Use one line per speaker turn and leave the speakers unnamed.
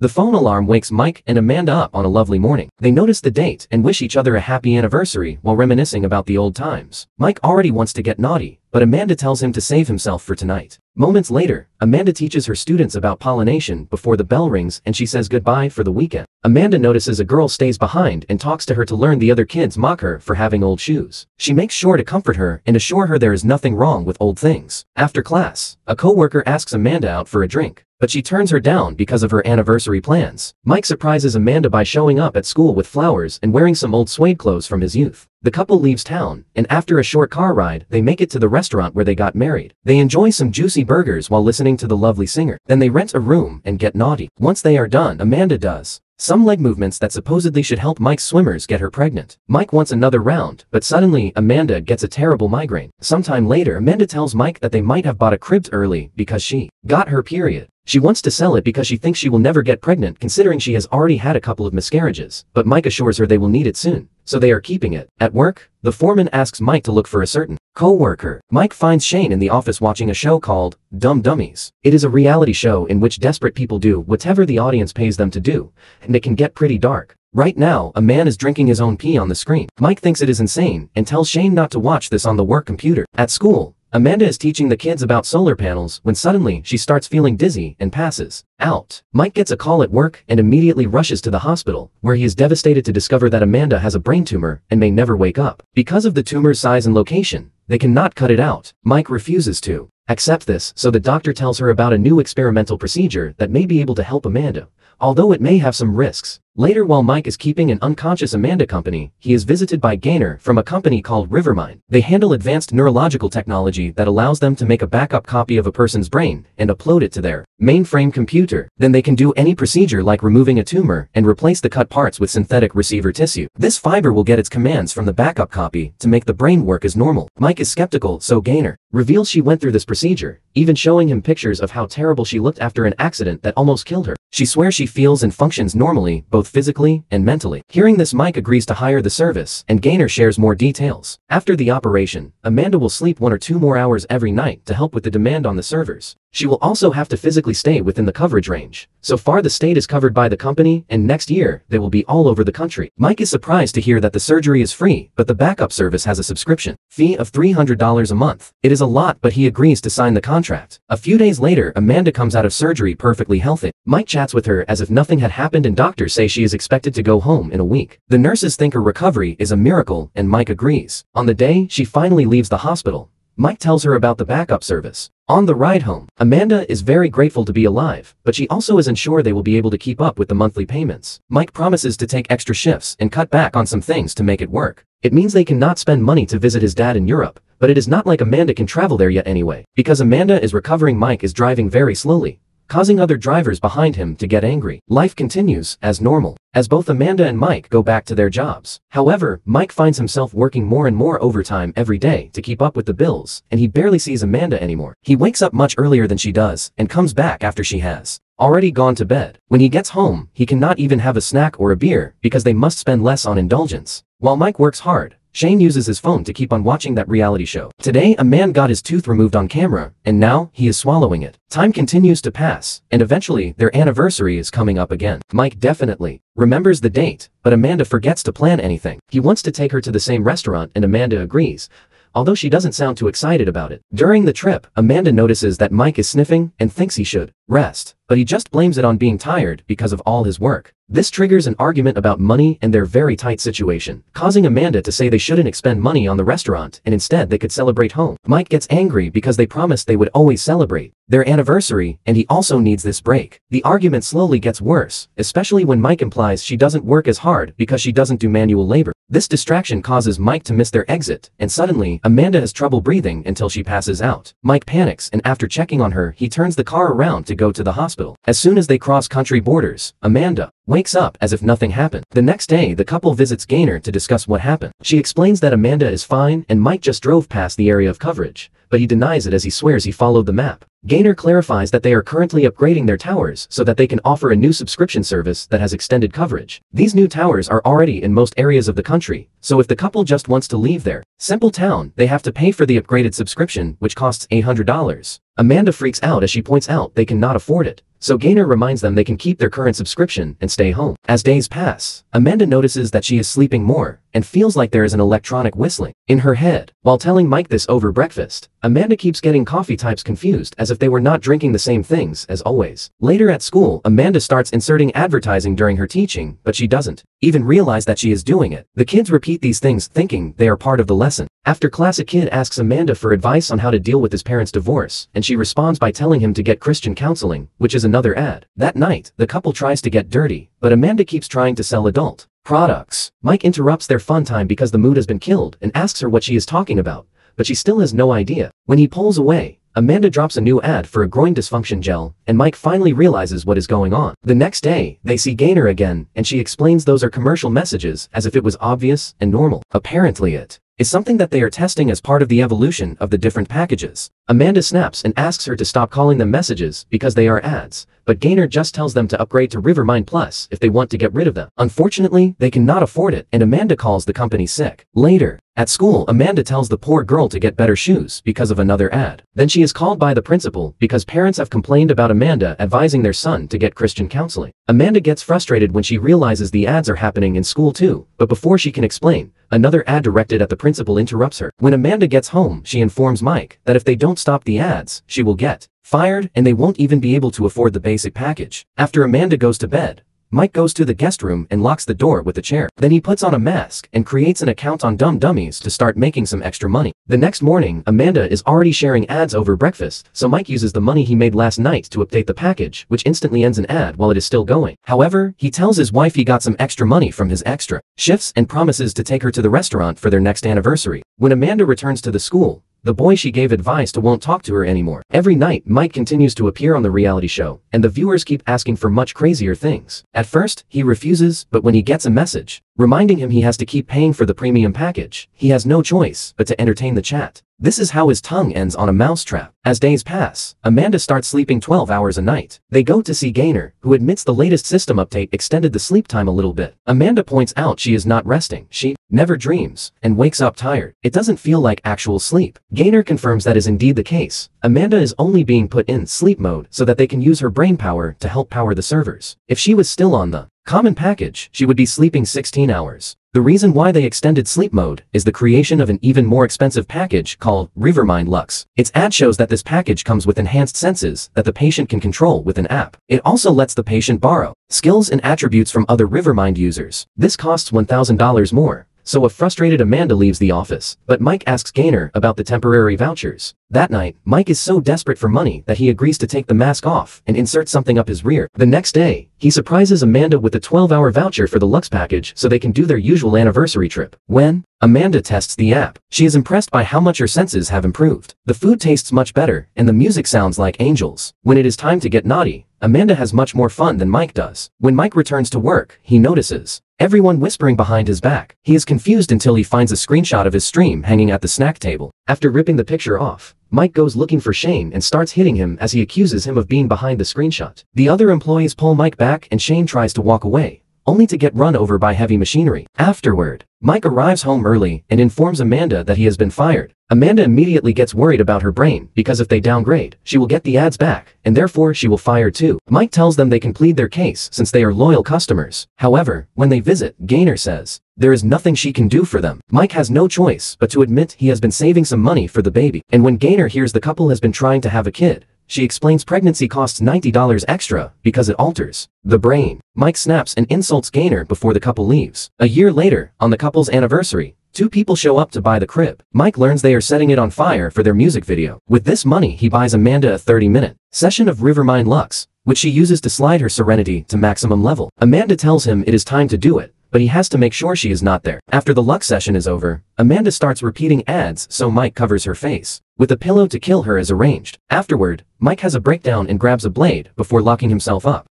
The phone alarm wakes Mike and Amanda up on a lovely morning. They notice the date and wish each other a happy anniversary while reminiscing about the old times. Mike already wants to get naughty, but Amanda tells him to save himself for tonight. Moments later, Amanda teaches her students about pollination before the bell rings and she says goodbye for the weekend. Amanda notices a girl stays behind and talks to her to learn the other kids mock her for having old shoes. She makes sure to comfort her and assure her there is nothing wrong with old things. After class, a coworker asks Amanda out for a drink, but she turns her down because of her anniversary plans. Mike surprises Amanda by showing up at school with flowers and wearing some old suede clothes from his youth. The couple leaves town, and after a short car ride, they make it to the restaurant where they got married. They enjoy some juicy burgers while listening to the lovely singer. Then they rent a room and get naughty. Once they are done, Amanda does some leg movements that supposedly should help Mike's swimmers get her pregnant. Mike wants another round, but suddenly Amanda gets a terrible migraine. Sometime later, Amanda tells Mike that they might have bought a crib early because she got her period. She wants to sell it because she thinks she will never get pregnant considering she has already had a couple of miscarriages, but Mike assures her they will need it soon, so they are keeping it. At work, the foreman asks Mike to look for a certain co-worker. Mike finds Shane in the office watching a show called Dumb Dummies. It is a reality show in which desperate people do whatever the audience pays them to do, and it can get pretty dark. Right now, a man is drinking his own pee on the screen. Mike thinks it is insane and tells Shane not to watch this on the work computer. At school, Amanda is teaching the kids about solar panels when suddenly she starts feeling dizzy and passes out. Mike gets a call at work and immediately rushes to the hospital, where he is devastated to discover that Amanda has a brain tumor and may never wake up. Because of the tumor's size and location, they cannot cut it out. Mike refuses to accept this, so the doctor tells her about a new experimental procedure that may be able to help Amanda, although it may have some risks. Later, while Mike is keeping an unconscious Amanda company, he is visited by Gaynor from a company called Rivermind. They handle advanced neurological technology that allows them to make a backup copy of a person's brain and upload it to their mainframe computer. Then they can do any procedure like removing a tumor and replace the cut parts with synthetic receiver tissue. This fiber will get its commands from the backup copy to make the brain work as normal. Mike is skeptical, so Gaynor reveals she went through this procedure, even showing him pictures of how terrible she looked after an accident that almost killed her. She swears she feels and functions normally, both physically and mentally. Hearing this, Mike agrees to hire the service, and Gaynor shares more details. After the operation, Amanda will sleep 1 or 2 more hours every night to help with the demand on the servers. She will also have to physically stay within the coverage range. So far, the state is covered by the company, and next year, they will be all over the country. Mike is surprised to hear that the surgery is free, but the backup service has a subscription fee of $300 a month. It is a lot, but he agrees to sign the contract. A few days later, Amanda comes out of surgery perfectly healthy. Mike chats with her as if nothing had happened, and doctors say she is expected to go home in a week. The nurses think her recovery is a miracle, and Mike agrees. On the day she finally leaves the hospital, Mike tells her about the backup service. On the ride home, Amanda is very grateful to be alive, but she also isn't sure they will be able to keep up with the monthly payments. Mike promises to take extra shifts and cut back on some things to make it work. It means they cannot spend money to visit his dad in Europe, but it is not like Amanda can travel there yet anyway. Because Amanda is recovering, Mike is driving very slowly, causing other drivers behind him to get angry. Life continues as normal, as both Amanda and Mike go back to their jobs. However, Mike finds himself working more and more overtime every day to keep up with the bills, and he barely sees Amanda anymore. He wakes up much earlier than she does, and comes back after she has already gone to bed. When he gets home, he cannot even have a snack or a beer because they must spend less on indulgence. While Mike works hard, Shane uses his phone to keep on watching that reality show. Today, a man got his tooth removed on camera, and now he is swallowing it. Time continues to pass, and eventually, their anniversary is coming up again. Mike definitely remembers the date, but Amanda forgets to plan anything. He wants to take her to the same restaurant, and Amanda agrees, although she doesn't sound too excited about it. During the trip, Amanda notices that Mike is sniffing and thinks he should rest, but he just blames it on being tired because of all his work. This triggers an argument about money and their very tight situation, causing Amanda to say they shouldn't expend money on the restaurant and instead they could celebrate home. Mike gets angry because they promised they would always celebrate their anniversary, and he also needs this break. The argument slowly gets worse, especially when Mike implies she doesn't work as hard because she doesn't do manual labor. This distraction causes Mike to miss their exit, and suddenly, Amanda has trouble breathing until she passes out. Mike panics, and after checking on her, he turns the car around to go to the hospital. As soon as they cross country borders, Amanda wakes up as if nothing happened. The next day, the couple visits Gaynor to discuss what happened. She explains that Amanda is fine and Mike just drove past the area of coverage, but he denies it as he swears he followed the map. Gaynor clarifies that they are currently upgrading their towers so that they can offer a new subscription service that has extended coverage. These new towers are already in most areas of the country, so if the couple just wants to leave their simple town, they have to pay for the upgraded subscription, which costs $800. Amanda freaks out as she points out they cannot afford it, so Gaynor reminds them they can keep their current subscription and stay home. As days pass, Amanda notices that she is sleeping more and feels like there is an electronic whistling in her head. While telling Mike this over breakfast, Amanda keeps getting coffee types confused as if they were not drinking the same things as always. Later at school, Amanda starts inserting advertising during her teaching, but she doesn't even realize that she is doing it. The kids repeat these things thinking they are part of the lesson. After class, a kid asks Amanda for advice on how to deal with his parents' divorce, and she responds by telling him to get Christian counseling, which is another ad. That night, the couple tries to get dirty, but Amanda keeps trying to sell adult products. Mike interrupts their fun time because the mood has been killed and asks her what she is talking about, but she still has no idea. When he pulls away, Amanda drops a new ad for a groin dysfunction gel, and Mike finally realizes what is going on. The next day, they see Gaynor again, and she explains those are commercial messages as if it was obvious and normal. Apparently it is something that they are testing as part of the evolution of the different packages. Amanda snaps and asks her to stop calling them messages because they are ads, but Gaynor just tells them to upgrade to Rivermind Plus if they want to get rid of them. Unfortunately, they cannot afford it, and Amanda calls the company sick. Later, at school, Amanda tells the poor girl to get better shoes because of another ad. Then she is called by the principal because parents have complained about Amanda advising their son to get Christian counseling. Amanda gets frustrated when she realizes the ads are happening in school too, but before she can explain, another ad directed at the principal interrupts her. When Amanda gets home, she informs Mike that if they don't stop the ads, she will get fired and they won't even be able to afford the basic package. After Amanda goes to bed, Mike goes to the guest room and locks the door with a chair. Then he puts on a mask and creates an account on Dumb Dummies to start making some extra money. The next morning, Amanda is already sharing ads over breakfast, so Mike uses the money he made last night to update the package, which instantly ends an ad while it is still going. However, he tells his wife he got some extra money from his extra shifts and promises to take her to the restaurant for their next anniversary. When Amanda returns to the school, the boy she gave advice to won't talk to her anymore. Every night, Mike continues to appear on the reality show, and the viewers keep asking for much crazier things. At first, he refuses, but when he gets a message reminding him he has to keep paying for the premium package, he has no choice but to entertain the chat. This is how his tongue ends on a mousetrap. As days pass, Amanda starts sleeping 12 hours a night. They go to see Gaynor, who admits the latest system update extended the sleep time a little bit. Amanda points out she is not resting. She never dreams and wakes up tired. It doesn't feel like actual sleep. Gaynor confirms that is indeed the case. Amanda is only being put in sleep mode so that they can use her brain power to help power the servers. If she was still on the common package, she would be sleeping 16 hours. The reason why they extended sleep mode is the creation of an even more expensive package called Rivermind Lux. Its ad shows that this package comes with enhanced senses that the patient can control with an app. It also lets the patient borrow skills and attributes from other Rivermind users. This costs $1,000 more. So a frustrated Amanda leaves the office, but Mike asks Gaynor about the temporary vouchers. That night, Mike is so desperate for money that he agrees to take the mask off and insert something up his rear. The next day, he surprises Amanda with a 12-hour voucher for the Lux package so they can do their usual anniversary trip. When Amanda tests the app, she is impressed by how much her senses have improved. The food tastes much better, and the music sounds like angels. When it is time to get naughty, Amanda has much more fun than Mike does. When Mike returns to work, he notices everyone whispering behind his back. He is confused until he finds a screenshot of his stream hanging at the snack table. After ripping the picture off, Mike goes looking for Shane and starts hitting him as he accuses him of being behind the screenshot. The other employees pull Mike back and Shane tries to walk away, only to get run over by heavy machinery. Afterward, Mike arrives home early and informs Amanda that he has been fired. Amanda immediately gets worried about her brain because if they downgrade, she will get the ads back, and therefore she will fire too. Mike tells them they can plead their case since they are loyal customers. However, when they visit, Gaynor says there is nothing she can do for them. Mike has no choice but to admit he has been saving some money for the baby. And when Gaynor hears the couple has been trying to have a kid, she explains pregnancy costs $90 extra because it alters the brain. Mike snaps and insults Gaynor before the couple leaves. A year later, on the couple's anniversary, two people show up to buy the crib. Mike learns they are setting it on fire for their music video. With this money, he buys Amanda a 30-minute session of Rivermind Lux, which she uses to slide her serenity to maximum level. Amanda tells him it is time to do it, but he has to make sure she is not there. After the Lux session is over, Amanda starts repeating ads, so Mike covers her face with a pillow to kill her as arranged. Afterward, Mike has a breakdown and grabs a blade before locking himself up.